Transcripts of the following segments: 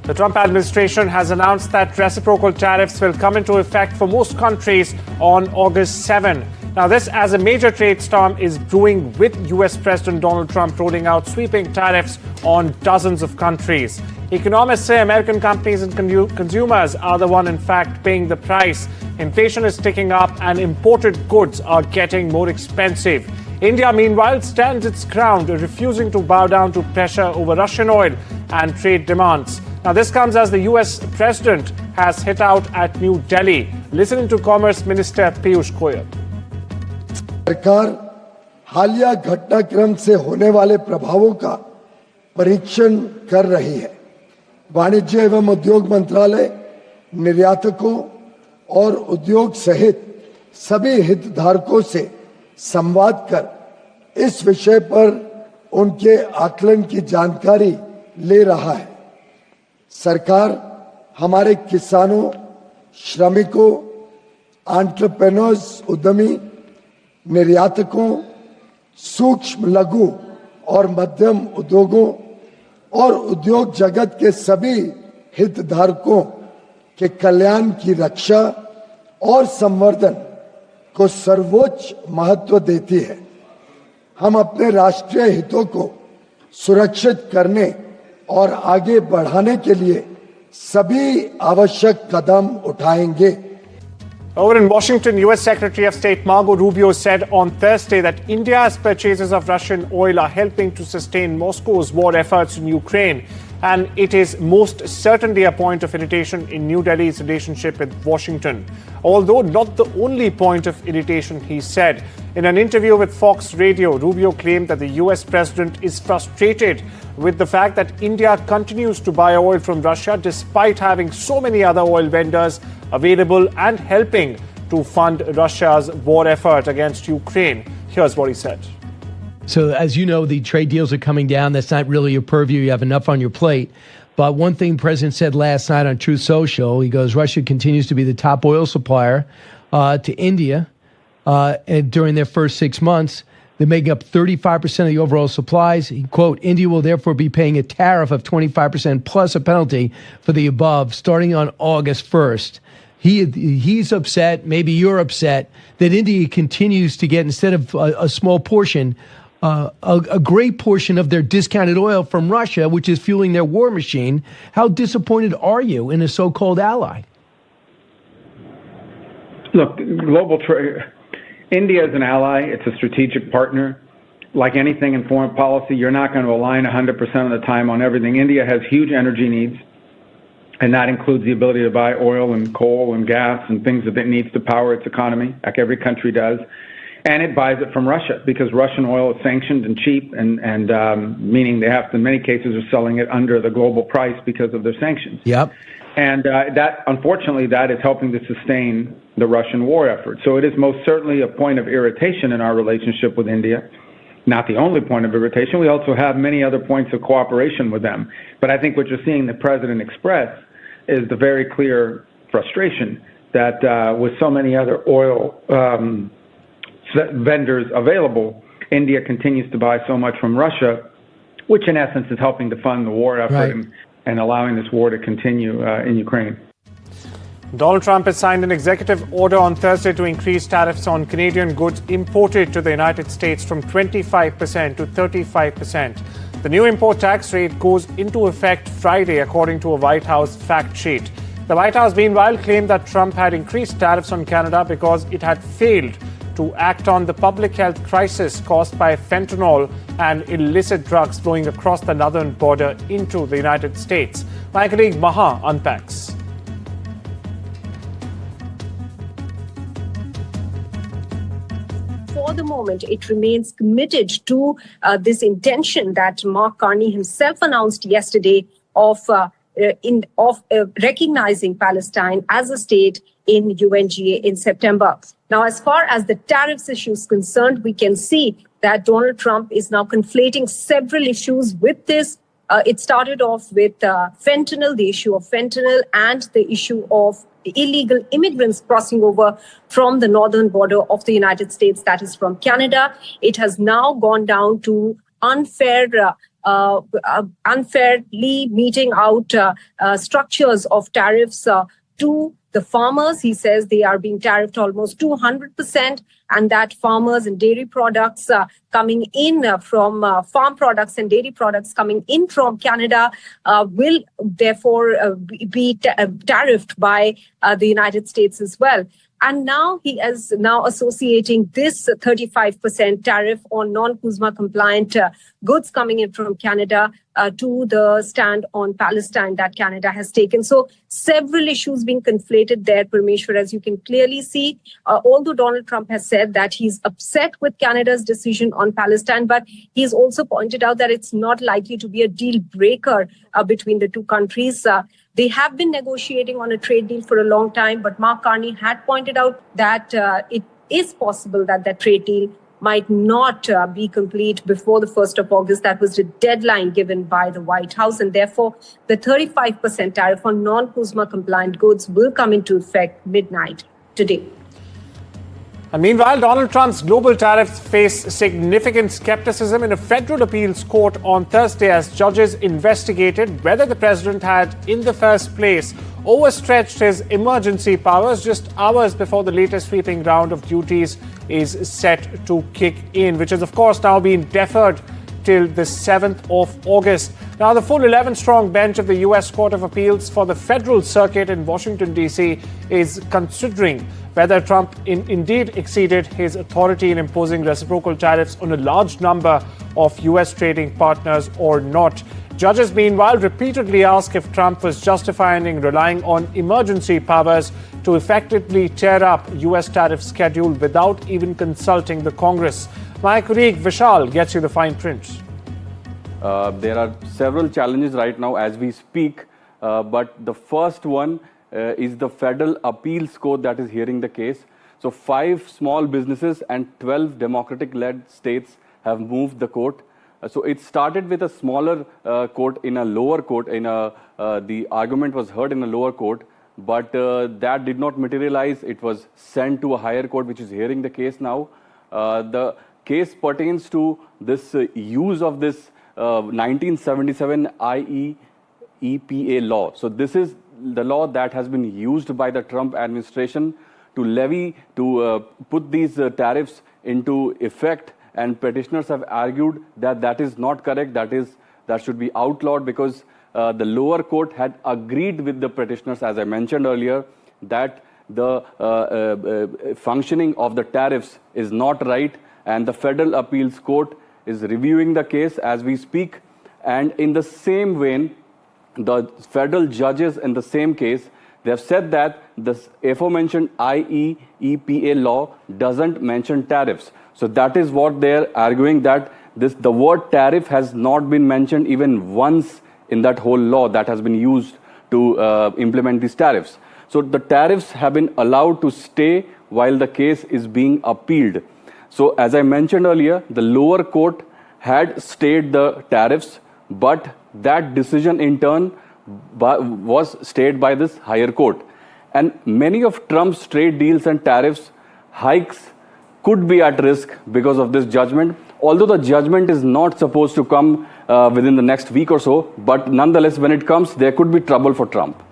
The Trump administration has announced that reciprocal tariffs will come into effect for most countries on August 7. Now, this as a major trade storm is brewing with US President Donald Trump rolling out sweeping tariffs on dozens of countries. Economists say American companies and consumers are the one, in fact, paying the price. Inflation is ticking up and imported goods are getting more expensive. India, meanwhile, stands its ground, refusing to bow down to pressure over Russian oil and trade demands. Now, this comes as the US President has hit out at New Delhi. Listening to Commerce Minister Piyush Goyal. सरकार हालिया घटनाक्रम से होने वाले प्रभावों का परीक्षण कर रही है। वाणिज्य एवं उद्योग मंत्रालय निर्यातकों और उद्योग सहित सभी हितधारकों से संवाद कर इस विषय पर उनके आकलन की जानकारी ले रहा है। सरकार हमारे किसानों, श्रमिकों, एंटरप्रेन्योर्स, उद्यमी, निर्यातकों, सूक्ष्म, लघु और मध्यम उद्योगों और उद्योग जगत के सभी हितधारकों के कल्याण की रक्षा और संवर्धन को सर्वोच्च महत्व देती है। हम अपने राष्ट्रीय हितों को सुरक्षित करने और आगे बढ़ाने के लिए सभी आवश्यक कदम उठाएंगे। Over in Washington, US Secretary of State Marco Rubio said on Thursday that India's purchases of Russian oil are helping to sustain Moscow's war efforts in Ukraine. And it is most certainly a point of irritation in New Delhi's relationship with Washington. Although not the only point of irritation, he said. In an interview with Fox Radio, Rubio claimed that the US president is frustrated with the fact that India continues to buy oil from Russia despite having so many other oil vendors available and helping to fund Russia's war effort against Ukraine. Here's what he said. So as you know, the trade deals are coming down. That's not really your purview. You have enough on your plate. But one thing the president said last night on Truth Social, he goes, Russia continues to be the top oil supplier to India and during their first 6 months. They're making up 35% of the overall supplies. He, quote, India will therefore be paying a tariff of 25% plus a penalty for the above starting on August 1st. He's upset, maybe you're upset, that India continues to get, instead of a small portion, a great portion of their discounted oil from Russia, which is fueling their war machine. How disappointed are you in a so-called ally? Look, global trade, India is an ally. It's a strategic partner. Like anything in foreign policy, you're not going to align 100% of the time on everything. India has huge energy needs, and that includes the ability to buy oil and coal and gas and things that it needs to power its economy, like every country does. And it buys it from Russia because Russian oil is sanctioned and cheap, and meaning they have to, in many cases, are selling it under the global price because of their sanctions. Yep. And that, unfortunately, that is helping to sustain the Russian war effort. So it is most certainly a point of irritation in our relationship with India. Not the only point of irritation. We also have many other points of cooperation with them. But I think what you're seeing the president express is the very clear frustration that with so many other oil vendors available, India continues to buy so much from Russia, which in essence is helping to fund the war effort and allowing this war to continue in Ukraine. Donald Trump has signed an executive order on Thursday to increase tariffs on Canadian goods imported to the United States from 25% to 35%. The new import tax rate goes into effect Friday, according to a White House fact sheet. The White House, meanwhile, claimed that Trump had increased tariffs on Canada because it had failed to act on the public health crisis caused by fentanyl and illicit drugs flowing across the northern border into the United States. My colleague Maha unpacks. For the moment, it remains committed to this intention that Mark Carney himself announced yesterday of recognizing Palestine as a state in UNGA in September. Now, as far as the tariffs issue is concerned, we can see that Donald Trump is now conflating several issues with this. It started off with fentanyl, the issue of fentanyl, and the issue of illegal immigrants crossing over from the northern border of the United States, that is from Canada. It has now gone down to unfair unfairly meting out structures of tariffs to the farmers. He says they are being tariffed almost 200%, and that farmers and dairy products coming in from farm products and dairy products coming in from Canada will therefore be tariffed by the United States as well. And now he is now associating this 35% tariff on non-CUSMA compliant goods coming in from Canada to the stand on Palestine that Canada has taken. So several issues being conflated there, Parmeshwar, as you can clearly see. Although Donald Trump has said that he's upset with Canada's decision on Palestine, but he's also pointed out that it's not likely to be a deal breaker between the two countries. They have been negotiating on a trade deal for a long time, but Mark Carney had pointed out that it is possible that that trade deal might not be complete before the 1st of August. That was the deadline given by the White House. And therefore, the 35% tariff on non-CUSMA compliant goods will come into effect midnight today. And meanwhile, Donald Trump's global tariffs face significant skepticism in a federal appeals court on Thursday as judges investigated whether the president had, in the first place, overstretched his emergency powers just hours before the latest sweeping round of duties is set to kick in, which has, of course, now been deferred till the 7th of August. Now, the full 11-strong bench of the U.S. Court of Appeals for the Federal Circuit in Washington, D.C. is considering whether Trump indeed exceeded his authority in imposing reciprocal tariffs on a large number of U.S. trading partners or not. Judges, meanwhile, repeatedly asked if Trump was justifying relying on emergency powers to effectively tear up U.S. tariff schedule without even consulting the Congress. My colleague Vishal gets you the fine print. There are several challenges right now as we speak, but the first one is the Federal Appeals Court that is hearing the case. So 5 small businesses and 12 Democratic-led states have moved the court. So it started with a smaller court in a lower court. The argument was heard in a lower court, but that did not materialize. It was sent to a higher court, which is hearing the case now. The case pertains to this use of this 1977 IEEPA law. So this is the law that has been used by the Trump administration to levy, to put these tariffs into effect. And petitioners have argued that that is not correct, that should be outlawed, because the lower court had agreed with the petitioners, as I mentioned earlier, that the functioning of the tariffs is not right, and the Federal Appeals Court is reviewing the case as we speak. And in the same vein, the federal judges in the same case, they have said that this aforementioned IEEPA law doesn't mention tariffs. So that is what they're arguing, that the word tariff has not been mentioned even once in that whole law that has been used to implement these tariffs. So the tariffs have been allowed to stay while the case is being appealed. So as I mentioned earlier, the lower court had stayed the tariffs, but that decision in turn was stayed by this higher court. And many of Trump's trade deals and tariffs hikes could be at risk because of this judgment, although the judgment is not supposed to come within the next week or so. But nonetheless, when it comes, there could be trouble for Trump.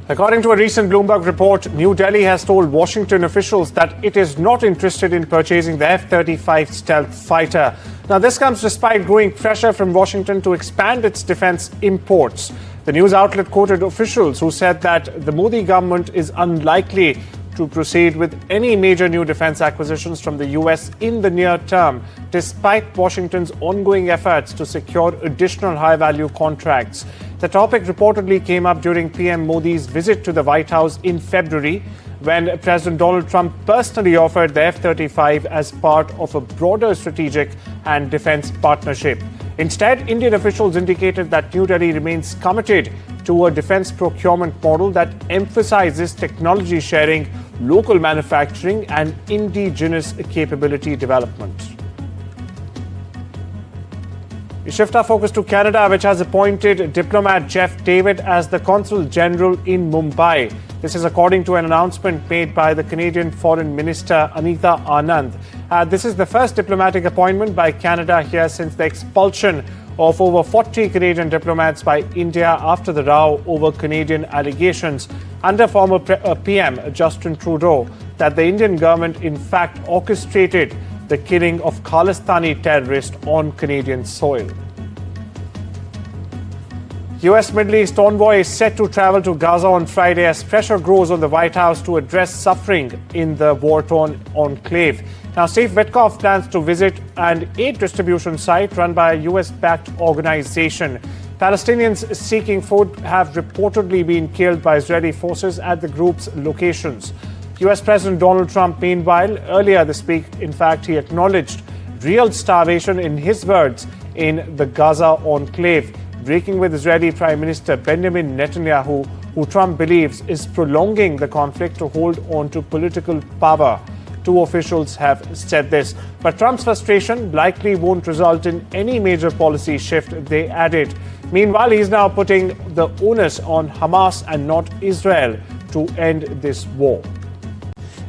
According to a recent Bloomberg report, New Delhi has told Washington officials that it is not interested in purchasing the F-35 stealth fighter. Now, this comes despite growing pressure from Washington to expand its defense imports. The news outlet quoted officials who said that the Modi government is unlikely to proceed with any major new defense acquisitions from the US in the near term, despite Washington's ongoing efforts to secure additional high-value contracts. The topic reportedly came up during PM Modi's visit to the White House in February, when President Donald Trump personally offered the F-35 as part of a broader strategic and defense partnership. Instead, Indian officials indicated that New Delhi remains committed to a defense procurement model that emphasizes technology sharing, local manufacturing, and indigenous capability development. We shift our focus to Canada, which has appointed diplomat Jeff David as the Consul General in Mumbai. This is according to an announcement made by the Canadian Foreign Minister Anita Anand. This is the first diplomatic appointment by Canada here since the expulsion of over 40 Canadian diplomats by India after the row over Canadian allegations under former PM Justin Trudeau that the Indian government in fact orchestrated the killing of Khalistani terrorists on Canadian soil. US Middle East envoy is set to travel to Gaza on Friday as pressure grows on the White House to address suffering in the war-torn enclave. Now, Steve Witkoff plans to visit an aid distribution site run by a US-backed organization. Palestinians seeking food have reportedly been killed by Israeli forces at the group's locations. US President Donald Trump, meanwhile, earlier this week, in fact, he acknowledged real starvation, in his words, in the Gaza enclave, breaking with Israeli Prime Minister Benjamin Netanyahu, who Trump believes is prolonging the conflict to hold on to political power. Two officials have said this. But Trump's frustration likely won't result in any major policy shift, they added. Meanwhile, he's now putting the onus on Hamas and not Israel to end this war.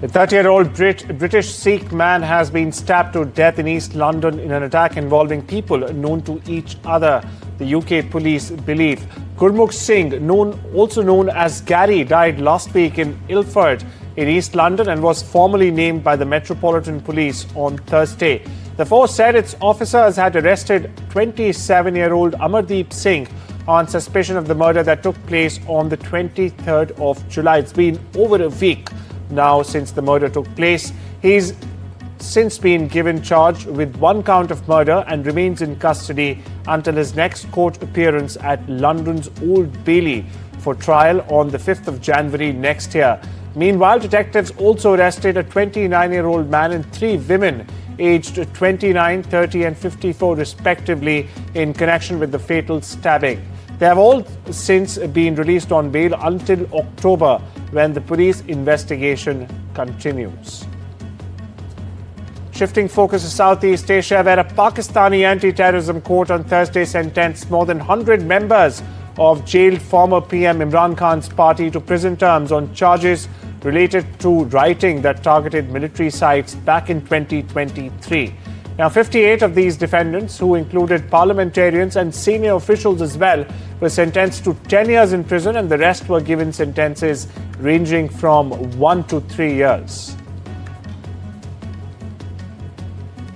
The 30-year-old British Sikh man has been stabbed to death in East London in an attack involving people known to each other, the UK police believe. Gurmukh Singh, also known as Gary, died last week in Ilford in East London and was formally named by the Metropolitan Police on Thursday. The force said its officers had arrested 27-year-old Amardeep Singh on suspicion of the murder that took place on the 23rd of July. It's been over a week now since the murder took place. He's since been given charge with one count of murder and remains in custody until his next court appearance at London's Old Bailey for trial on the 5th of January next year. Meanwhile, detectives also arrested a 29-year-old man and 3 women aged 29, 30 and 54 respectively in connection with the fatal stabbing. They have all since been released on bail until October, when the police investigation continues. Shifting focus to Southeast Asia, where a Pakistani anti-terrorism court on Thursday sentenced more than 100 members of jailed former PM Imran Khan's party to prison terms on charges related to rioting that targeted military sites back in 2023. Now, 58 of these defendants, who included parliamentarians and senior officials as well, were sentenced to 10 years in prison, and the rest were given sentences ranging from 1 to 3 years.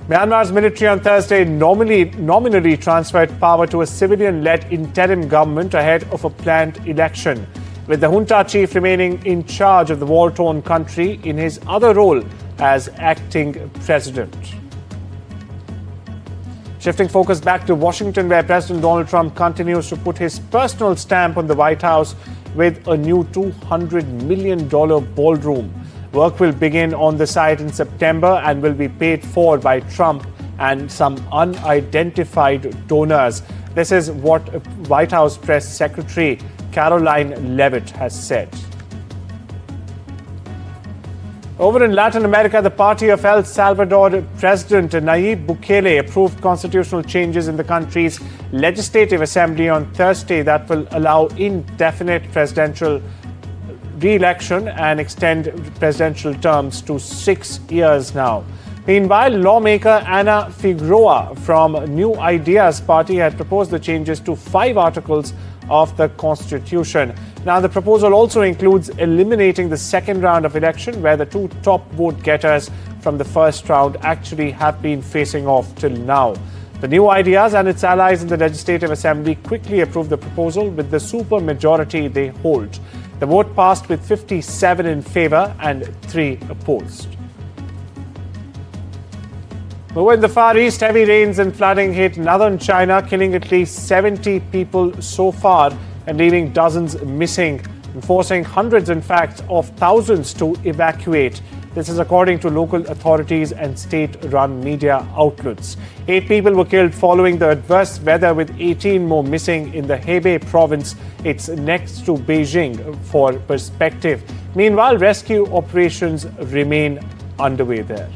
Myanmar's military on Thursday nominally transferred power to a civilian-led interim government ahead of a planned election, with the junta chief remaining in charge of the war-torn country in his other role as acting president. Shifting focus back to Washington, where President Donald Trump continues to put his personal stamp on the White House with a new $200 million ballroom. Work will begin on the site in September and will be paid for by Trump and some unidentified donors. This is what White House Press Secretary Caroline Leavitt has said. Over in Latin America, the party of El Salvador President Nayib Bukele approved constitutional changes in the country's legislative assembly on Thursday that will allow indefinite presidential re-election and extend presidential terms to 6 years now. Meanwhile, lawmaker Ana Figueroa from New Ideas Party had proposed the changes to 5 articles of the Constitution. Now, the proposal also includes eliminating the second round of election, where the 2 top vote getters from the first round actually have been facing off till now. The New Ideas and its allies in the Legislative Assembly quickly approved the proposal with the super majority they hold. The vote passed with 57 in favor and 3 opposed. Over in the Far East, heavy rains and flooding hit northern China, killing at least 70 people so far and leaving dozens missing, and forcing hundreds, in fact, of thousands to evacuate. This is according to local authorities and state-run media outlets. 8 people were killed following the adverse weather, with 18 more missing in the Hebei province. It's next to Beijing for perspective. Meanwhile, rescue operations remain underway there.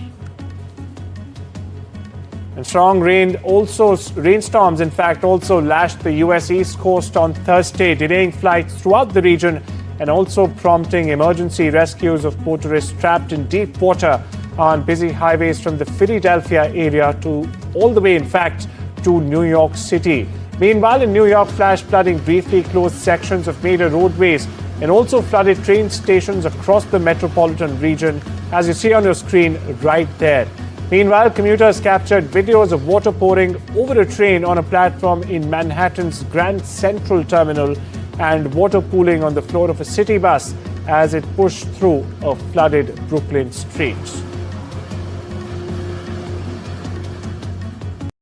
And strong rainstorms, in fact, also lashed the U.S. East Coast on Thursday, delaying flights throughout the region and also prompting emergency rescues of motorists trapped in deep water on busy highways from the Philadelphia area to all the way, in fact, to into New York City. Meanwhile, in New York, flash flooding briefly closed sections of major roadways and also flooded train stations across the metropolitan region, as you see on your screen right there. Meanwhile, commuters captured videos of water pouring over a train on a platform in Manhattan's Grand Central Terminal and water pooling on the floor of a city bus as it pushed through a flooded Brooklyn street.